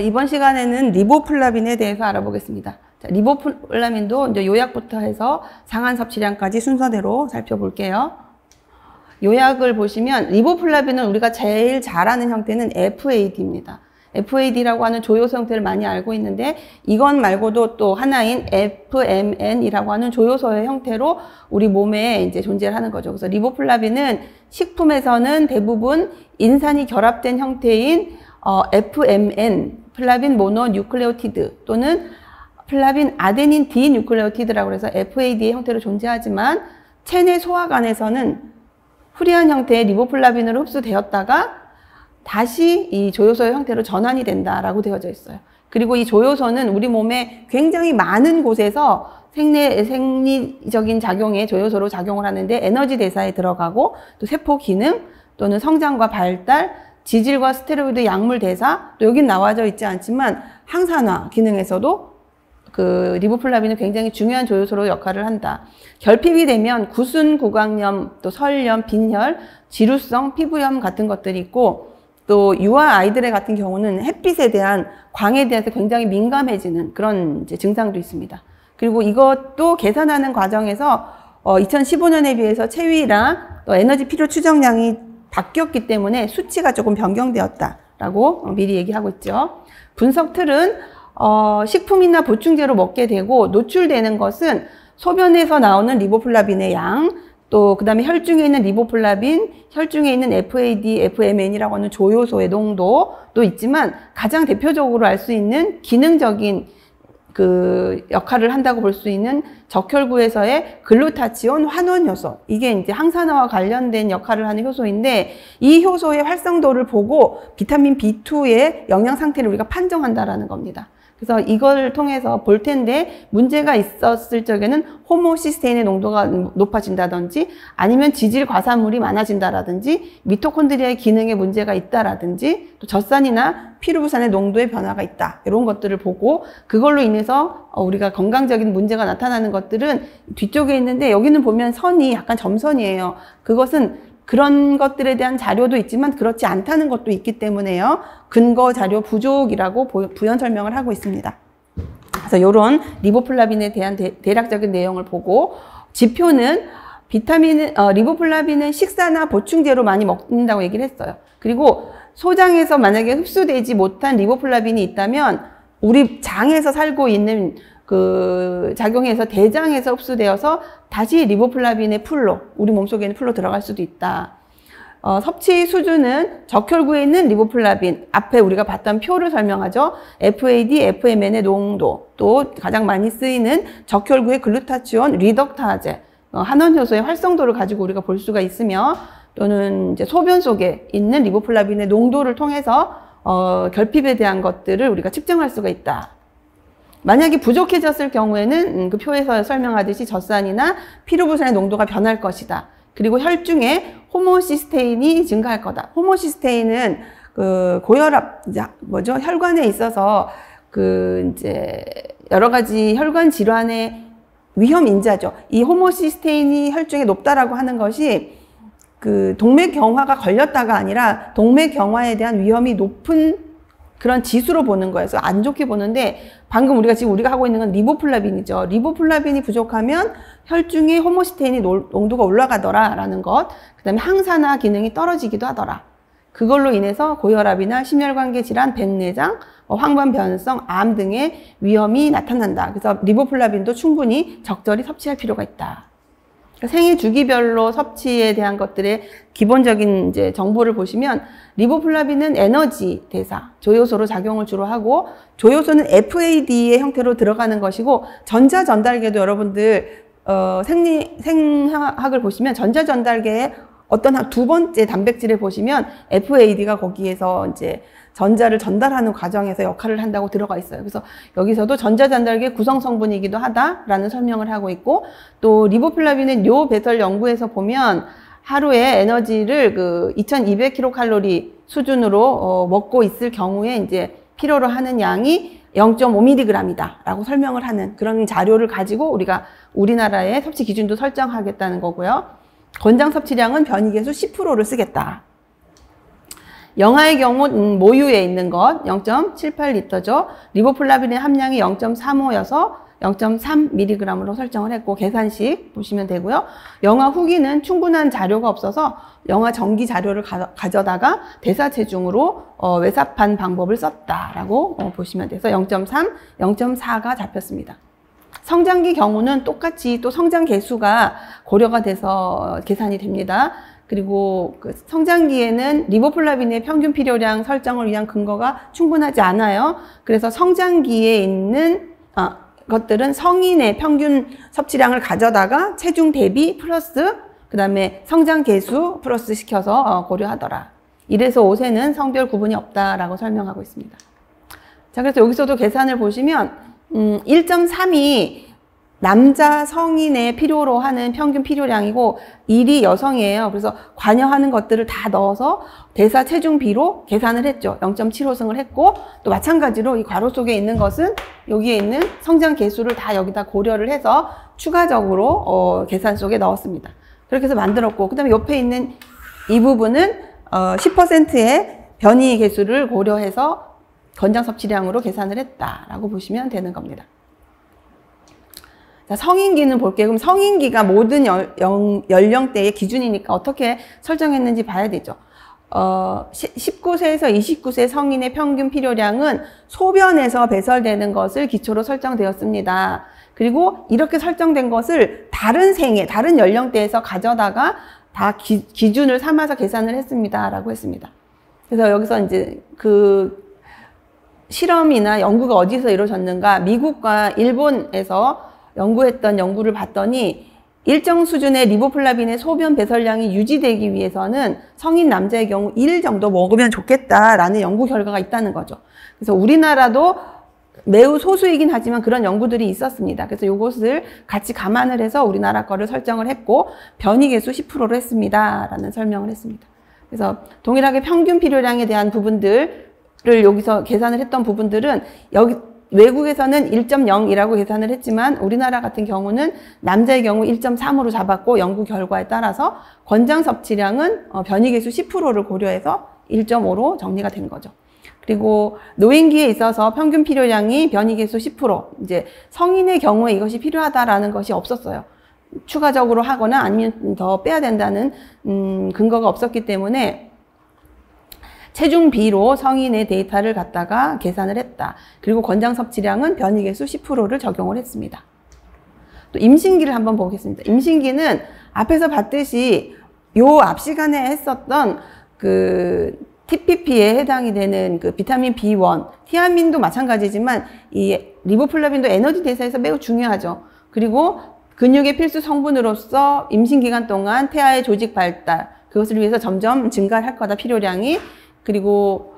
이번 시간에는 리보플라빈에 대해서 알아보겠습니다. 자, 리보플라빈도 이제 요약부터 해서 상한 섭취량까지 순서대로 살펴볼게요. 요약을 보시면 리보플라빈은 우리가 제일 잘 아는 형태는 FAD입니다. FAD라고 하는 조효소 형태를 많이 알고 있는데 이건 말고도 또 하나인 FMN이라고 하는 조효소의 형태로 우리 몸에 이제 존재를 하는 거죠. 그래서 리보플라빈은 식품에서는 대부분 인산이 결합된 형태인 FMN, 플라빈 모노뉴클레오티드 또는 플라빈 아데닌 디뉴클레오티드라고 해서 FAD의 형태로 존재하지만 체내 소화관에서는 후리한 형태의 리보플라빈으로 흡수되었다가 다시 이 조효소의 형태로 전환이 된다라고 되어져 있어요. 그리고 이 조효소는 우리 몸에 굉장히 많은 곳에서 생리적인 작용에 조효소로 작용을 하는데 에너지 대사에 들어가고 또 세포 기능 또는 성장과 발달, 지질과 스테로이드 약물 대사, 또 여긴 나와져 있지 않지만 항산화 기능에서도 그 리보플라빈은 굉장히 중요한 조효소로 역할을 한다. 결핍이 되면 구순 구강염, 또 설염, 빈혈, 지루성 피부염 같은 것들이 있고 또 유아 아이들의 같은 경우는 햇빛에 대한 광에 대해서 굉장히 민감해지는 그런 이제 증상도 있습니다. 그리고 이것도 계산하는 과정에서 2015년에 비해서 체위랑 또 에너지 필요 추정량이 바뀌었기 때문에 수치가 조금 변경되었다라고 미리 얘기하고 있죠. 분석 틀은 식품이나 보충제로 먹게 되고 노출되는 것은 소변에서 나오는 리보플라빈의 양, 또 그 다음에 혈중에 있는 리보플라빈, 혈중에 있는 FAD, FMN이라고 하는 조효소의 농도도 있지만 가장 대표적으로 알 수 있는 기능적인 그 역할을 한다고 볼 수 있는 적혈구에서의 글루타치온 환원 효소, 이게 이제 항산화와 관련된 역할을 하는 효소인데 이 효소의 활성도를 보고 비타민 B2의 영양 상태를 우리가 판정한다라는 겁니다. 그래서 이걸 통해서 볼 텐데 문제가 있었을 적에는 호모시스테인의 농도가 높아진다든지 아니면 지질 과산물이 많아진다라든지 미토콘드리아의 기능에 문제가 있다라든지 또 젖산이나 피루부산의 농도의 변화가 있다, 이런 것들을 보고 그걸로 인해서 우리가 건강적인 문제가 나타나는 것들은 뒤쪽에 있는데 여기는 보면 선이 약간 점선이에요. 그것은 그런 것들에 대한 자료도 있지만 그렇지 않다는 것도 있기 때문에요. 근거 자료 부족이라고 부연 설명을 하고 있습니다. 그래서 이런 리보플라빈에 대한 대략적인 내용을 보고 지표는 리보플라빈은 식사나 보충제로 많이 먹는다고 얘기를 했어요. 그리고 소장에서 만약에 흡수되지 못한 리보플라빈이 있다면 우리 장에서 살고 있는 그 작용해서 대장에서 흡수되어서 다시 리보플라빈의 풀로, 우리 몸속에 있는 풀로 들어갈 수도 있다. 섭취 수준은 적혈구에 있는 리보플라빈, 앞에 우리가 봤던 표를 설명하죠. FAD, FMN의 농도, 또 가장 많이 쓰이는 적혈구의 글루타치온 리덕타제, 한원 효소의 활성도를 가지고 우리가 볼 수가 있으며 또는 이제 소변 속에 있는 리보플라빈의 농도를 통해서 결핍에 대한 것들을 우리가 측정할 수가 있다. 만약에 부족해졌을 경우에는 그 표에서 설명하듯이 젖산이나 피루부산의 농도가 변할 것이다. 그리고 혈중에 호모시스테인이 증가할 거다. 호모시스테인은 그 고혈압, 혈관에 있어서 그 이제 여러 가지 혈관 질환의 위험 인자죠. 이 호모시스테인이 혈중에 높다라고 하는 것이 그 동맥경화가 걸렸다가 아니라 동맥경화에 대한 위험이 높은 그런 지수로 보는 거예요. 그래서 안 좋게 보는데 방금 우리가 하고 있는 건 리보플라빈이죠. 리보플라빈이 부족하면 혈중에 호모시스테인이 농도가 올라가더라라는 것. 그 다음에 항산화 기능이 떨어지기도 하더라. 그걸로 인해서 고혈압이나 심혈관계 질환, 백내장, 황반 변성, 암 등의 위험이 나타난다. 그래서 리보플라빈도 충분히 적절히 섭취할 필요가 있다. 생애 주기별로 섭취에 대한 것들의 기본적인 이제 정보를 보시면 리보플라빈은 에너지 대사, 조효소로 작용을 주로 하고 조효소는 FAD의 형태로 들어가는 것이고 전자전달계도 여러분들 생화학을 보시면 전자전달계의 어떤 두 번째 단백질에 보시면 FAD가 거기에서 이제 전자를 전달하는 과정에서 역할을 한다고 들어가 있어요. 그래서 여기서도 전자전달계 구성 성분이기도 하다라는 설명을 하고 있고 또 리보플라빈의 뇨 배설 연구에서 보면 하루에 에너지를 그 2200kcal 수준으로 먹고 있을 경우에 이제 필요로 하는 양이 0.5mg이다 라고 설명을 하는 그런 자료를 가지고 우리가 우리나라의 섭취 기준도 설정하겠다는 거고요. 권장 섭취량은 변이계수 10%를 쓰겠다. 영아의 경우 모유에 있는 것 0.78리터죠. 리보플라빈의 함량이 0.35여서 0.3mg으로 설정을 했고 계산식 보시면 되고요. 영아 후기는 충분한 자료가 없어서 영아 전기 자료를 가져다가 대사 체중으로 외삽한 방법을 썼다라고 보시면 돼서 0.3, 0.4가 잡혔습니다. 성장기 경우는 똑같이 또 성장 개수가 고려가 돼서 계산이 됩니다. 그리고 그 성장기에는 리보플라빈의 평균 필요량 설정을 위한 근거가 충분하지 않아요. 그래서 성장기에 있는 것들은 성인의 평균 섭취량을 가져다가 체중 대비 플러스 그 다음에 성장 개수 플러스 시켜서 고려하더라. 1에서 5세는 성별 구분이 없다라고 설명하고 있습니다. 자, 그래서 여기서도 계산을 보시면 1.3이 남자 성인의 필요로 하는 평균 필요량이고 1이 여성이에요. 그래서 관여하는 것들을 다 넣어서 대사 체중비로 계산을 했죠. 0.75승을 했고 또 마찬가지로 이 괄호 속에 있는 것은 여기에 있는 성장 개수를 다 여기다 고려를 해서 추가적으로 계산 속에 넣었습니다. 그렇게 해서 만들었고 그 다음에 옆에 있는 이 부분은 10%의 변이 개수를 고려해서 권장 섭취량으로 계산을 했다라고 보시면 되는 겁니다. 자, 성인기는 볼게요. 그럼 성인기가 모든 연령대의 기준이니까 어떻게 설정했는지 봐야 되죠. 19세에서 29세 성인의 평균 필요량은 소변에서 배설되는 것을 기초로 설정되었습니다. 그리고 이렇게 설정된 것을 다른 생애, 다른 연령대에서 가져다가 다 기준을 삼아서 계산을 했습니다. 라고 했습니다. 그래서 여기서 이제 그 실험이나 연구가 어디서 이루어졌는가, 미국과 일본에서 연구했던 연구를 봤더니 일정 수준의 리보플라빈의 소변 배설량이 유지되기 위해서는 성인 남자의 경우 1 정도 먹으면 좋겠다라는 연구 결과가 있다는 거죠. 그래서 우리나라도 매우 소수이긴 하지만 그런 연구들이 있었습니다. 그래서 이것을 같이 감안을 해서 우리나라 거를 설정을 했고 변이 개수 10%로 했습니다. 라는 설명을 했습니다. 그래서 동일하게 평균 필요량에 대한 부분들을 여기서 계산을 했던 부분들은 여기 외국에서는 1.0이라고 계산을 했지만 우리나라 같은 경우는 남자의 경우 1.3으로 잡았고 연구 결과에 따라서 권장 섭취량은 변이 개수 10%를 고려해서 1.5로 정리가 된 거죠. 그리고 노인기에 있어서 평균 필요량이 변이 개수 10%, 이제 성인의 경우에 이것이 필요하다라는 것이 없었어요. 추가적으로 하거나 아니면 더 빼야 된다는 근거가 없었기 때문에 체중비로 성인의 데이터를 갖다가 계산을 했다. 그리고 권장 섭취량은 변이 개수 10%를 적용을 했습니다. 또 임신기를 한번 보겠습니다. 임신기는 앞에서 봤듯이 요 앞 시간에 했었던 그 TPP에 해당이 되는 그 비타민 B1, 티아민도 마찬가지지만 이 리보플라빈도 에너지 대사에서 매우 중요하죠. 그리고 근육의 필수 성분으로서 임신기간 동안 태아의 조직 발달, 그것을 위해서 점점 증가할 거다, 필요량이. 그리고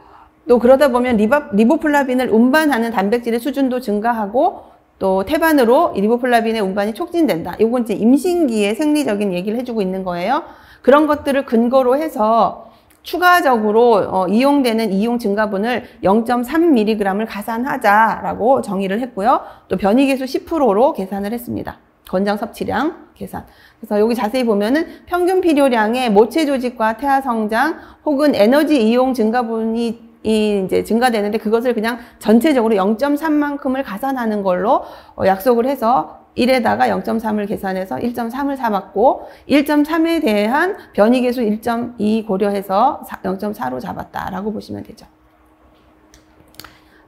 또 그러다 보면 리보플라빈을 운반하는 단백질의 수준도 증가하고 또 태반으로 리보플라빈의 운반이 促진된다. 이건 이제 임신기의 생리적인 얘기를 해주고 있는 거예요. 그런 것들을 근거로 해서 추가적으로 이용되는 이용 증가분을 0.3mg을 가산하자라고 정의를 했고요. 또 변이 개수 10%로 계산을 했습니다. 권장 섭취량 계산. 그래서 여기 자세히 보면은 평균 필요량의 모체 조직과 태아 성장 혹은 에너지 이용 증가분이 이제 증가되는데 그것을 그냥 전체적으로 0.3만큼을 가산하는 걸로 약속을 해서 1에다가 0.3을 계산해서 1.3을 삼았고 1.3에 대한 변이 개수 1.2 고려해서 0.4로 잡았다라고 보시면 되죠.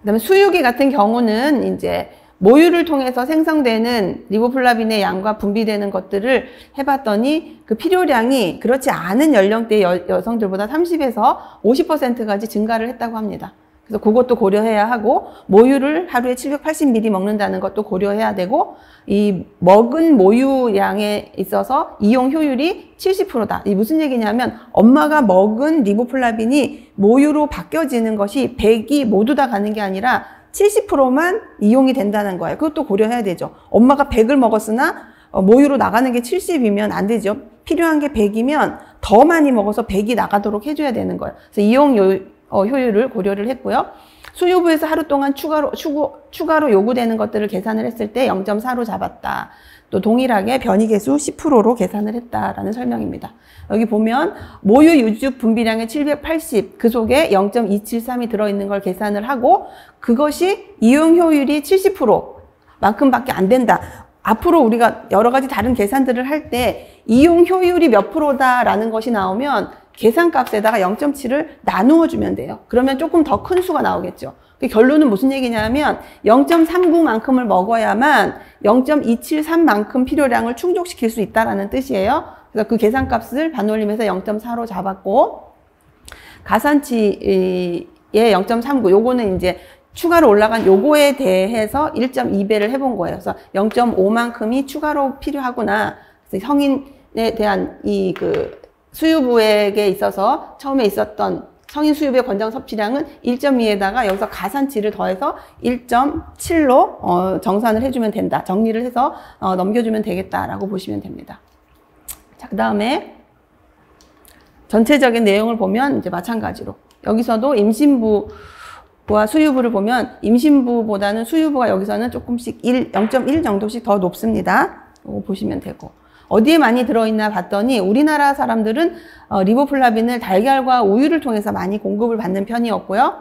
그다음에 수유기 같은 경우는 이제 모유를 통해서 생성되는 리보플라빈의 양과 분비되는 것들을 해봤더니 그 필요량이 그렇지 않은 연령대 여성들보다 30에서 50%까지 증가를 했다고 합니다. 그래서 그것도 고려해야 하고 모유를 하루에 780ml 먹는다는 것도 고려해야 되고 이 먹은 모유량에 있어서 이용 효율이 70%다. 이 무슨 얘기냐면 엄마가 먹은 리보플라빈이 모유로 바뀌어지는 것이 100이 모두 다 가는 게 아니라 70%만 이용이 된다는 거예요. 그것도 고려해야 되죠. 엄마가 100을 먹었으나 모유로 나가는 게 70이면 안 되죠. 필요한 게 100이면 더 많이 먹어서 100이 나가도록 해줘야 되는 거예요. 그래서 이용 효율을 고려를 했고요. 수유부에서 하루 동안 추가로 요구되는 것들을 계산을 했을 때 0.4로 잡았다. 또 동일하게 변이계수 10%로 계산을 했다라는 설명입니다. 여기 보면 모유 유즙 분비량의 780, 그 속에 0.273이 들어있는 걸 계산을 하고 그것이 이용 효율이 70%만큼밖에 안 된다. 앞으로 우리가 여러 가지 다른 계산들을 할 때 이용 효율이 몇 프로다라는 것이 나오면 계산값에다가 0.7을 나누어 주면 돼요. 그러면 조금 더 큰 수가 나오겠죠. 결론은 무슨 얘기냐면 0.39만큼을 먹어야만 0.273만큼 필요량을 충족시킬 수 있다는 뜻이에요. 그래서 그 계산값을 반올림해서 0.4로 잡았고 가산치의 0.39 요거는 이제 추가로 올라간 요거에 대해서 1.2배를 해본 거예요. 그래서 0.5만큼이 추가로 필요하구나. 그래서 성인에 대한 이 그 수유부에게 있어서 처음에 있었던 성인 수유부의 권장 섭취량은 1.2에다가 여기서 가산치를 더해서 1.7로 정산을 해주면 된다. 정리를 해서 넘겨주면 되겠다라고 보시면 됩니다. 자, 그 다음에 전체적인 내용을 보면 이제 마찬가지로 여기서도 임신부와 수유부를 보면 임신부보다는 수유부가 여기서는 조금씩 0.1 정도씩 더 높습니다. 이거 보시면 되고 어디에 많이 들어있나 봤더니 우리나라 사람들은 리보플라빈을 달걀과 우유를 통해서 많이 공급을 받는 편이었고요.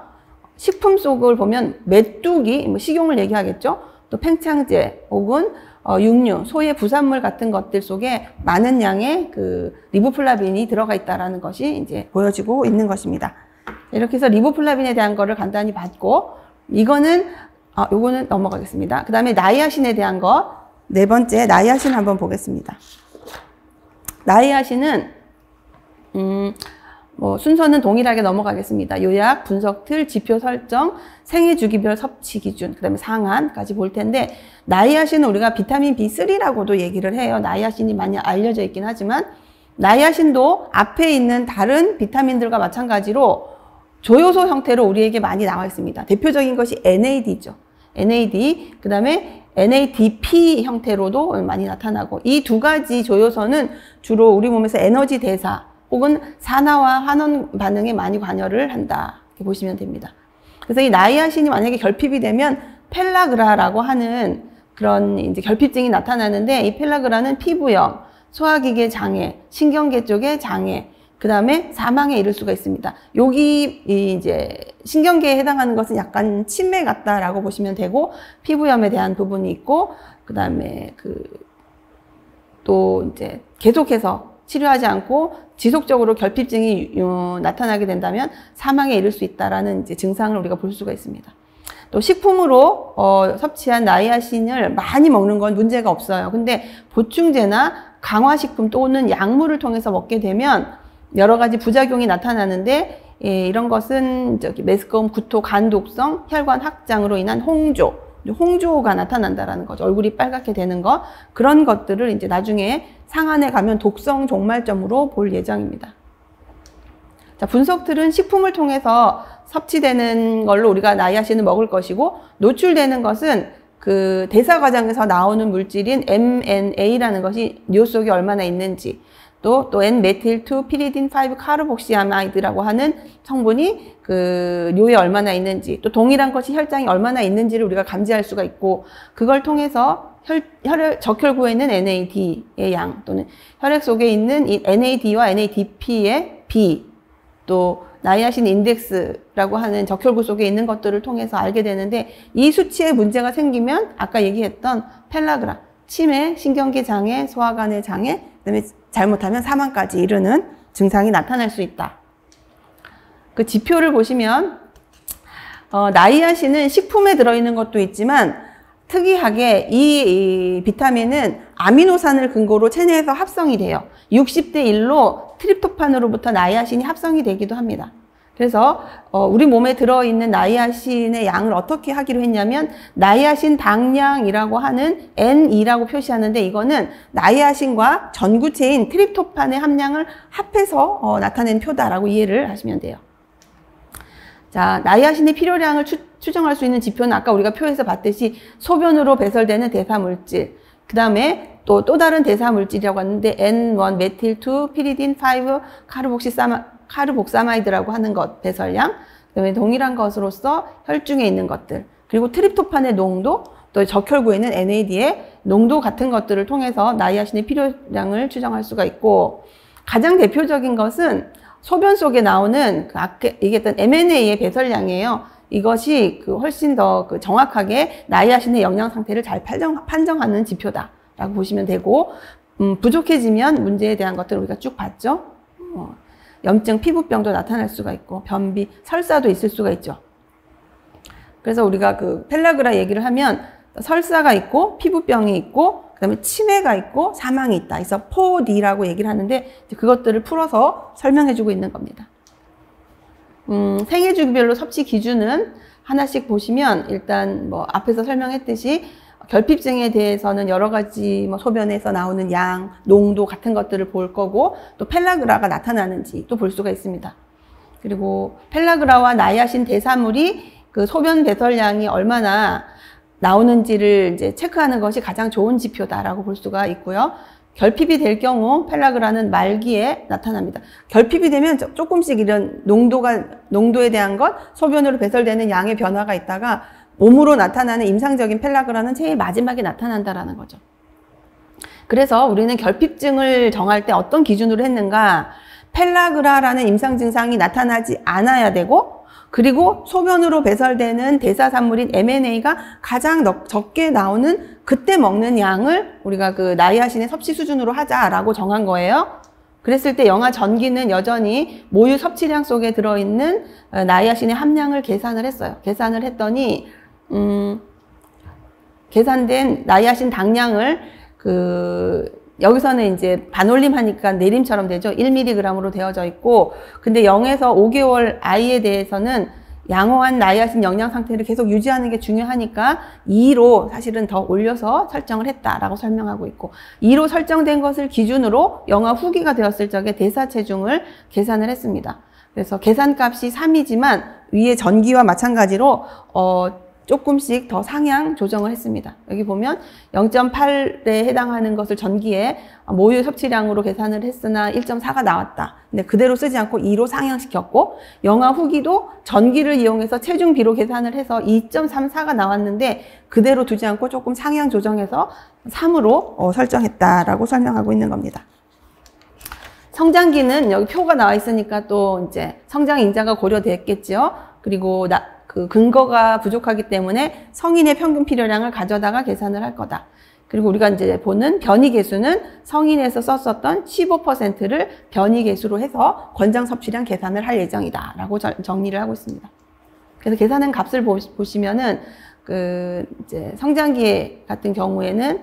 식품 속을 보면 메뚜기, 식용을 얘기하겠죠. 또 팽창제 혹은 육류, 소의 부산물 같은 것들 속에 많은 양의 그 리보플라빈이 들어가 있다라는 것이 이제 보여지고 있는 것입니다. 이렇게 해서 리보플라빈에 대한 거를 간단히 봤고, 이거는 요거는 넘어가겠습니다. 그 다음에 나이아신에 대한 거, 네 번째 나이아신 한번 보겠습니다. 나이아신은 순서는 동일하게 넘어가겠습니다. 요약, 분석 틀, 지표 설정, 생애 주기별 섭취 기준, 그 다음에 상한까지 볼 텐데, 나이아신은 우리가 비타민 B3라고도 얘기를 해요. 나이아신이 많이 알려져 있긴 하지만, 나이아신도 앞에 있는 다른 비타민들과 마찬가지로 조효소 형태로 우리에게 많이 나와 있습니다. 대표적인 것이 NAD죠. NAD, 그 다음에 NADP 형태로도 많이 나타나고, 이 두 가지 조효소는 주로 우리 몸에서 에너지 대사 혹은 산화와 환원 반응에 많이 관여를 한다. 이렇게 보시면 됩니다. 그래서 이 나이아신이 만약에 결핍이 되면 펠라그라라고 하는 그런 이제 결핍증이 나타나는데, 이 펠라그라는 피부염, 소화기계 장애, 신경계 쪽의 장애, 그 다음에 사망에 이를 수가 있습니다. 여기 이제 신경계에 해당하는 것은 약간 치매 같다라고 보시면 되고, 피부염에 대한 부분이 있고, 그 다음에 또 이제 계속해서 치료하지 않고 지속적으로 결핍증이 나타나게 된다면 사망에 이를 수 있다라는 이제 증상을 우리가 볼 수가 있습니다. 또 식품으로 섭취한 나이아신을 많이 먹는 건 문제가 없어요. 근데 보충제나 강화식품 또는 약물을 통해서 먹게 되면 여러 가지 부작용이 나타나는데, 이런 것은 메스꺼움, 구토, 간 독성, 혈관 확장으로 인한 홍조가 나타난다라는 거죠. 얼굴이 빨갛게 되는 거, 그런 것들을 이제 나중에 상한에 가면 독성 종말점으로 볼 예정입니다. 자, 분석틀은 식품을 통해서 섭취되는 걸로 우리가 나이아신을 먹을 것이고, 노출되는 것은 그 대사 과정에서 나오는 물질인 MNA라는 것이 뇨 속에 얼마나 있는지, 또 N-메틸2 피리딘 5 카르복시아마이드라고 하는 성분이 그 뇨에 얼마나 있는지, 또 동일한 것이 혈장에 얼마나 있는지를 우리가 감지할 수가 있고, 그걸 통해서 적혈구에 있는 NAD의 양, 또는 혈액 속에 있는 이 NAD와 NADP의 B, 또 나이아신 인덱스라고 하는 적혈구 속에 있는 것들을 통해서 알게 되는데, 이 수치에 문제가 생기면 아까 얘기했던 펠라그라, 치매, 신경계 장애, 소화관의 장애, 그다음에 잘못하면 사망까지 이르는 증상이 나타날 수 있다. 그 지표를 보시면 나이아신은 식품에 들어있는 것도 있지만, 특이하게 이 비타민은 아미노산을 근거로 체내에서 합성이 돼요. 60대 1로 트립토판으로부터 나이아신이 합성이 되기도 합니다. 그래서 우리 몸에 들어있는 나이아신의 양을 어떻게 하기로 했냐면, 나이아신 당량이라고 하는 N이라고 표시하는데, 이거는 나이아신과 전구체인 트립토판의 함량을 합해서 나타낸 표다라고 이해를 하시면 돼요. 자, 나이아신의 필요량을 추정할 수 있는 지표는 아까 우리가 표에서 봤듯이 소변으로 배설되는 대사물질, 그 다음에 또 다른 대사물질이라고 하는데 N1-메틸2 피리딘 5 카르복사마이드라고 하는 것 배설량, 그다음에 동일한 것으로서 혈중에 있는 것들, 그리고 트립토판의 농도, 또 적혈구에는 NAD의 농도 같은 것들을 통해서 나이아신의 필요량을 추정할 수가 있고, 가장 대표적인 것은 소변 속에 나오는 아까 얘기했던 MNA의 배설량이에요. 이것이 훨씬 더 정확하게 나이아신의 영양 상태를 잘 판정하는 지표다라고 보시면 되고, 부족해지면 문제에 대한 것들을 우리가 쭉 봤죠. 염증, 피부병도 나타날 수가 있고, 변비, 설사도 있을 수가 있죠. 그래서 우리가 펠라그라 얘기를 하면 설사가 있고, 피부병이 있고, 그 다음에 치매가 있고, 사망이 있다. 그래서 4D라고 얘기를 하는데, 그것들을 풀어서 설명해주고 있는 겁니다. 생애 주기별로 섭취 기준은 하나씩 보시면, 일단 앞에서 설명했듯이 결핍증에 대해서는 여러 가지 소변에서 나오는 양, 농도 같은 것들을 볼 거고, 또 펠라그라가 나타나는지 또 볼 수가 있습니다. 그리고 펠라그라와 나이아신 대사물이 소변 배설량이 얼마나 나오는지를 이제 체크하는 것이 가장 좋은 지표다라고 볼 수가 있고요. 결핍이 될 경우 펠라그라는 말기에 나타납니다. 결핍이 되면 조금씩 이런 농도에 대한 것, 소변으로 배설되는 양의 변화가 있다가 몸으로 나타나는 임상적인 펠라그라는 제일 마지막에 나타난다라는 거죠. 그래서 우리는 결핍증을 정할 때 어떤 기준으로 했는가? 펠라그라라는 임상 증상이 나타나지 않아야 되고, 그리고 소변으로 배설되는 대사산물인 MNA가 가장 적게 나오는 그때 먹는 양을 우리가 나이아신의 섭취 수준으로 하자라고 정한 거예요. 그랬을 때 영아 전기는 여전히 모유 섭취량 속에 들어있는 나이아신의 함량을 계산을 했어요. 계산을 했더니 계산된 나이아신 당량을 여기서는 이제 반올림 하니까 내림처럼 되죠. 1mg으로 되어져 있고, 근데 0에서 5개월 아이에 대해서는 양호한 나이아신 영양 상태를 계속 유지하는 게 중요하니까 2로 사실은 더 올려서 설정을 했다라고 설명하고 있고, 2로 설정된 것을 기준으로 영아 후기가 되었을 적에 대사 체중을 계산을 했습니다. 그래서 계산값이 3이지만 위에 전기와 마찬가지로 조금씩 더 상향 조정을 했습니다. 여기 보면 0.8에 해당하는 것을 전기에 모유 섭취량으로 계산을 했으나 1.4가 나왔다. 근데 그대로 쓰지 않고 2로 상향시켰고, 영아 후기도 전기를 이용해서 체중 비로 계산을 해서 2.34가 나왔는데 그대로 두지 않고 조금 상향 조정해서 3으로 설정했다라고 설명하고 있는 겁니다. 성장기는 여기 표가 나와 있으니까 또 이제 성장 인자가 고려됐겠죠. 그리고 근거가 부족하기 때문에 성인의 평균 필요량을 가져다가 계산을 할 거다. 그리고 우리가 이제 보는 변이계수는 성인에서 썼었던 15%를 변이계수로 해서 권장 섭취량 계산을 할 예정이다 라고 정리를 하고 있습니다. 그래서 계산한 값을 보시면은 이제 성장기 같은 경우에는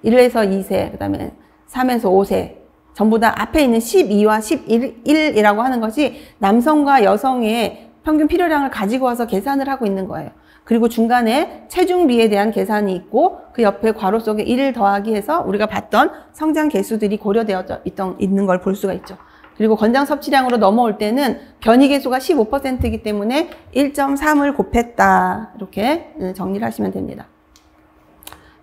1에서 2세, 그 다음에 3에서 5세 전부 다 앞에 있는 12와 11이라고 하는 것이 남성과 여성의 평균 필요량을 가지고 와서 계산을 하고 있는 거예요. 그리고 중간에 체중비에 대한 계산이 있고, 그 옆에 괄호 속에 1을 더하기 해서 우리가 봤던 성장 개수들이 고려되어 있는 걸 볼 수가 있죠. 그리고 권장 섭취량으로 넘어올 때는 변이 개수가 15%이기 때문에 1.3을 곱했다. 이렇게 정리를 하시면 됩니다.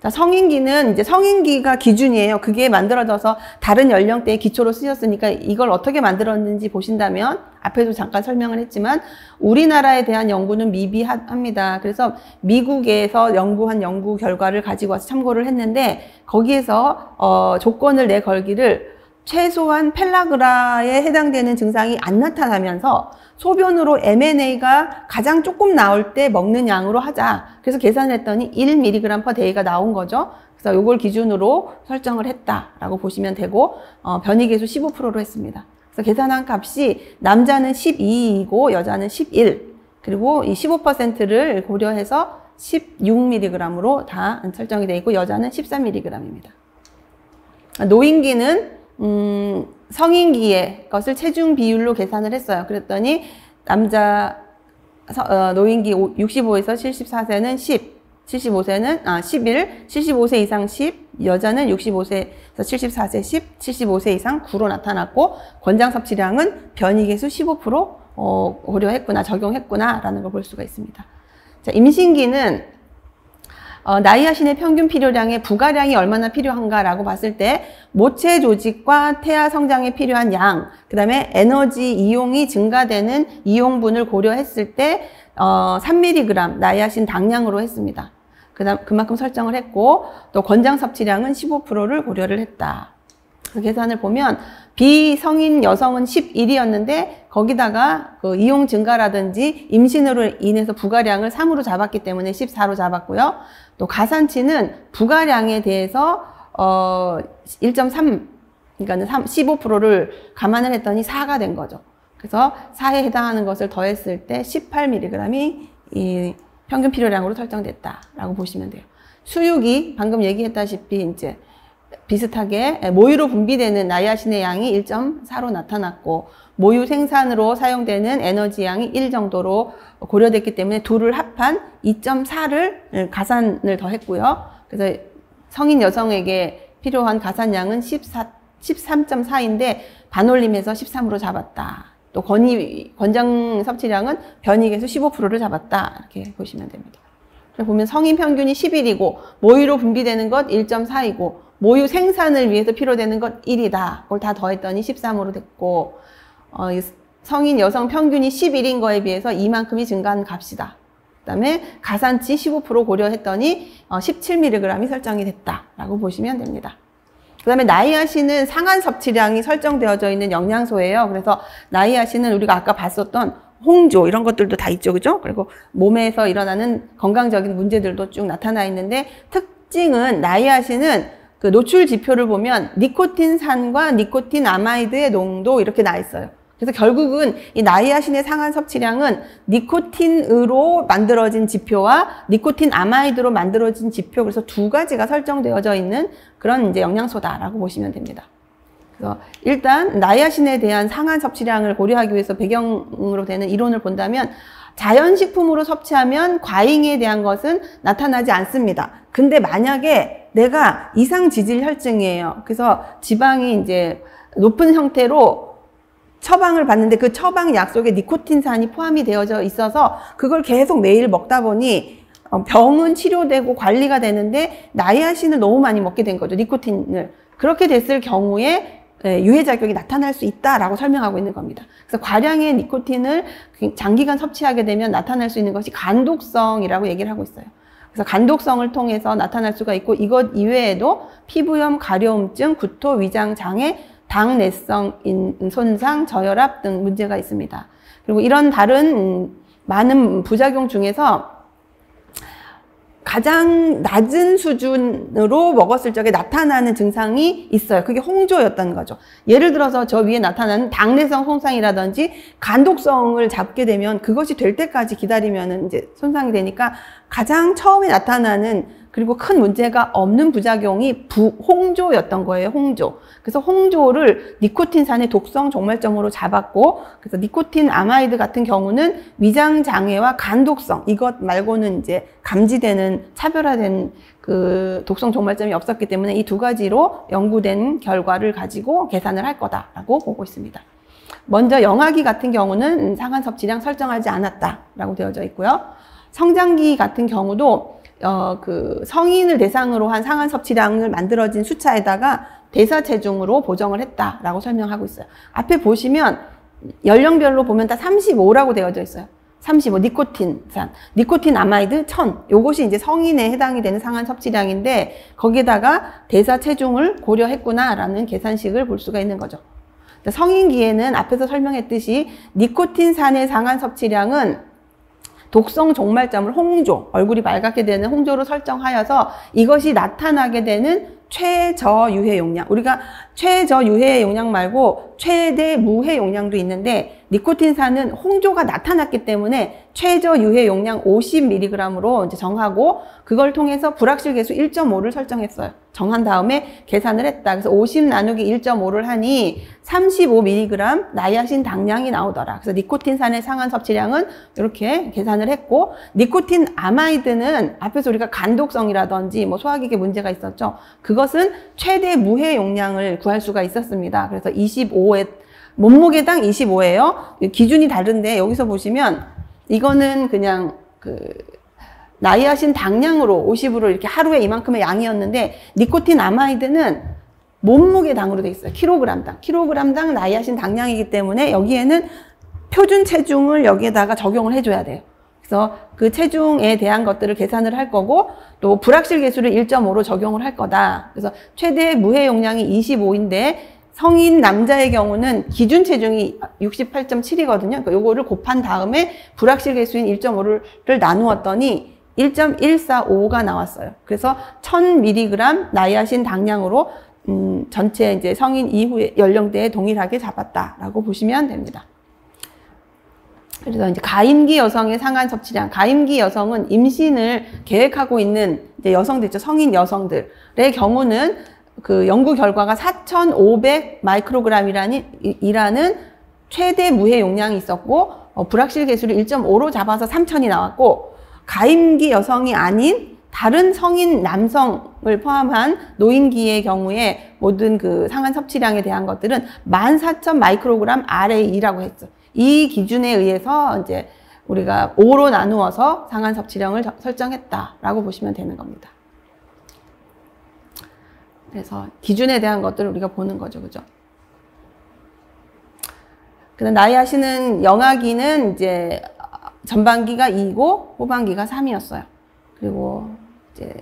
자, 성인기는 이제 성인기가 기준이에요. 그게 만들어져서 다른 연령대의 기초로 쓰였으니까 이걸 어떻게 만들었는지 보신다면, 앞에도 잠깐 설명을 했지만 우리나라에 대한 연구는 미비합니다. 그래서 미국에서 연구한 연구 결과를 가지고 와서 참고를 했는데, 거기에서 조건을 내걸기를 최소한 펠라그라에 해당되는 증상이 안 나타나면서 소변으로 MNA가 가장 조금 나올 때 먹는 양으로 하자. 그래서 계산했더니 1mg/day가 나온 거죠. 그래서 이걸 기준으로 설정을 했다라고 보시면 되고, 변이계수 15%로 했습니다. 그래서 계산한 값이 남자는 12이고 여자는 11, 그리고 이 15%를 고려해서 16mg으로 다 설정이 되어 있고, 여자는 13mg입니다. 노인기는 성인기의 것을 체중 비율로 계산을 했어요. 그랬더니 남자 노인기 65에서 74세는 10, 75세는 11, 75세 이상 10, 여자는 65세에서 74세 10, 75세 이상 9로 나타났고, 권장 섭취량은 변이계수 15% 고려했구나, 적용했구나 라는 걸 볼 수가 있습니다. 자, 임신기는 나이아신의 평균 필요량의 부가량이 얼마나 필요한가라고 봤을 때 모체 조직과 태아 성장에 필요한 양, 그 다음에 에너지 이용이 증가되는 이용분을 고려했을 때 3mg 나이아신 당량으로 했습니다. 그만큼 설정을 했고, 또 권장 섭취량은 15%를 고려를 했다. 그래서 계산을 보면 비성인 여성은 11이었는데 거기다가 그 이용 증가라든지 임신으로 인해서 부가량을 3으로 잡았기 때문에 14로 잡았고요. 또 가산치는 부가량에 대해서 1.3, 그러니까 15%를 감안을 했더니 4가 된 거죠. 그래서 4에 해당하는 것을 더했을 때 18mg이 이 평균 필요량으로 설정됐다라고 보시면 돼요. 수육이 방금 얘기했다시피 이제 비슷하게 모유로 분비되는 나이아신의 양이 1.4로 나타났고, 모유 생산으로 사용되는 에너지 양이 1 정도로 고려됐기 때문에 둘을 합한 2.4를 가산을 더했고요. 그래서 성인 여성에게 필요한 가산량은 13.4인데 반올림해서 13으로 잡았다. 또 권장 섭취량은 변이계수 15%를 잡았다. 이렇게 보시면 됩니다. 그래서 보면 성인 평균이 11이고 모유로 분비되는 것 1.4이고 모유 생산을 위해서 필요되는 것 1이다. 그걸 다 더했더니 13으로 됐고, 성인 여성 평균이 11인 거에 비해서 이만큼이 증가한 값이다. 그 다음에 가산치 15% 고려했더니 17mg이 설정이 됐다라고 보시면 됩니다. 그 다음에 나이아신은 상한 섭취량이 설정되어져 있는 영양소예요. 그래서 나이아신은 우리가 아까 봤었던 홍조 이런 것들도 다 있죠. 그죠? 그리고 몸에서 일어나는 건강적인 문제들도 쭉 나타나 있는데, 특징은 나이아신은 그 노출 지표를 보면 니코틴산과 니코틴 아마이드의 농도 이렇게 나 있어요. 그래서 결국은 이 나이아신의 상한 섭취량은 니코틴으로 만들어진 지표와 니코틴 아마이드로 만들어진 지표, 그래서 두 가지가 설정되어져 있는 그런 이제 영양소다라고 보시면 됩니다. 그래서 일단 나이아신에 대한 상한 섭취량을 고려하기 위해서 배경으로 되는 이론을 본다면, 자연식품으로 섭취하면 과잉에 대한 것은 나타나지 않습니다. 근데 만약에 내가 이상 지질 혈증이에요. 그래서 지방이 이제 높은 형태로 처방을 받는데 그 처방 약 속에 니코틴산이 포함이 되어져 있어서 그걸 계속 매일 먹다 보니 병은 치료되고 관리가 되는데 나이아신을 너무 많이 먹게 된 거죠. 니코틴을. 그렇게 됐을 경우에 유해작용이 나타날 수 있다라고 설명하고 있는 겁니다. 그래서 과량의 니코틴을 장기간 섭취하게 되면 나타날 수 있는 것이 간독성이라고 얘기를 하고 있어요. 그래서 간독성을 통해서 나타날 수가 있고, 이것 이외에도 피부염, 가려움증, 구토, 위장장애, 당내성 손상, 저혈압 등 문제가 있습니다. 그리고 이런 다른 많은 부작용 중에서 가장 낮은 수준으로 먹었을 적에 나타나는 증상이 있어요. 그게 홍조였던 거죠. 예를 들어서 저 위에 나타나는 당내성 손상이라든지 간독성을 잡게 되면 그것이 될 때까지 기다리면 이제 손상이 되니까 가장 처음에 나타나는, 그리고 큰 문제가 없는 부작용이 홍조였던 거예요. 홍조. 그래서 홍조를 니코틴산의 독성 종말점으로 잡았고, 그래서 니코틴 아마이드 같은 경우는 위장 장애와 간독성, 이것 말고는 이제 감지되는 차별화된 그 독성 종말점이 없었기 때문에 이 두 가지로 연구된 결과를 가지고 계산을 할 거다라고 보고 있습니다. 먼저 영아기 같은 경우는 상한 섭취량 설정하지 않았다라고 되어져 있고요. 성장기 같은 경우도 그 성인을 대상으로 한 상한 섭취량을 만들어진 수차에다가 대사 체중으로 보정을 했다라고 설명하고 있어요. 앞에 보시면 연령별로 보면 다 35라고 되어져 있어요. 35 니코틴산, 니코틴 아마이드 1000. 요것이 이제 성인에 해당이 되는 상한 섭취량인데 거기에다가 대사 체중을 고려했구나라는 계산식을 볼 수가 있는 거죠. 성인기에는 앞에서 설명했듯이 니코틴산의 상한 섭취량은 독성 종말점을 홍조, 얼굴이 빨갛게 되는 홍조로 설정하여서 이것이 나타나게 되는 최저 유해 용량, 우리가 최저 유해 용량 말고 최대 무해 용량도 있는데 니코틴산은 홍조가 나타났기 때문에 최저 유해 용량 50mg으로 이제 정하고 그걸 통해서 불확실 계수 1.5를 설정했어요. 정한 다음에 계산을 했다. 그래서 50 나누기 1.5를 하니 35mg 나이아신 당량이 나오더라. 그래서 니코틴산의 상한 섭취량은 이렇게 계산을 했고, 니코틴 아마이드는 앞에서 우리가 간독성이라든지 뭐 소화기계 문제가 있었죠. 그것은 최대 무해 용량을 구할 수가 있었습니다. 그래서 25에 몸무게당 25예요. 기준이 다른데 여기서 보시면 이거는 그냥 그 나이아신 당량으로 50으로 이렇게 하루에 이만큼의 양이었는데 니코틴 아마이드는 몸무게당으로 돼 있어요. 킬로그램당 나이아신 당량이기 때문에 여기에는 표준 체중을 여기에다가 적용을 해줘야 돼요. 그래서 그 체중에 대한 것들을 계산을 할 거고 또 불확실 계수를 1.5로 적용을 할 거다. 그래서 최대 무해 용량이 25인데 성인 남자의 경우는 기준 체중이 68.7이거든요. 그러니까 요거를 곱한 다음에 불확실 계수인 1.5를 나누었더니 1.145가 나왔어요. 그래서 1000mg 나이아신 당량으로 전체 이제 성인 이후의 연령대에 동일하게 잡았다라고 보시면 됩니다. 그래서 이제 가임기 여성의 상한 섭취량, 가임기 여성은 임신을 계획하고 있는 이제 여성들 있죠. 성인 여성들의 경우는 그 연구 결과가 4,500 마이크로그램이라는 최대 무해 용량이 있었고, 불확실 계수를 1.5로 잡아서 3,000이 나왔고, 가임기 여성이 아닌 다른 성인 남성을 포함한 노인기의 경우에 모든 그 상한 섭취량에 대한 것들은 14,000 마이크로그램 RA라고 했죠. 이 기준에 의해서 이제 우리가 5로 나누어서 상한 섭취량을 설정했다라고 보시면 되는 겁니다. 그래서 기준에 대한 것들을 우리가 보는 거죠, 그죠? 그다음 나이아신은 영아기는 이제 전반기가 2고 후반기가 3이었어요. 그리고 이제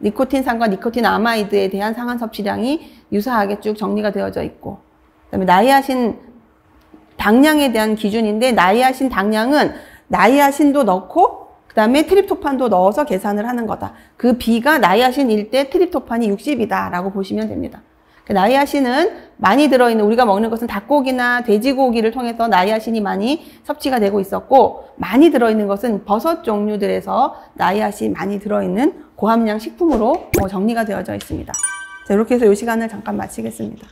니코틴산과 니코틴 아마이드에 대한 상한 섭취량이 유사하게 쭉 정리가 되어져 있고, 그다음에 나이아신 당량에 대한 기준인데 나이아신 당량은 나이아신도 넣고 그다음에 트립토판도 넣어서 계산을 하는 거다. 그 B가 나이아신일 때 트립토판이 60이다 라고 보시면 됩니다. 나이아신은 많이 들어있는, 우리가 먹는 것은 닭고기나 돼지고기를 통해서 나이아신이 많이 섭취가 되고 있었고, 많이 들어있는 것은 버섯 종류들에서 나이아신이 많이 들어있는 고함량 식품으로 정리가 되어져 있습니다. 자, 이렇게 해서 이 시간을 잠깐 마치겠습니다.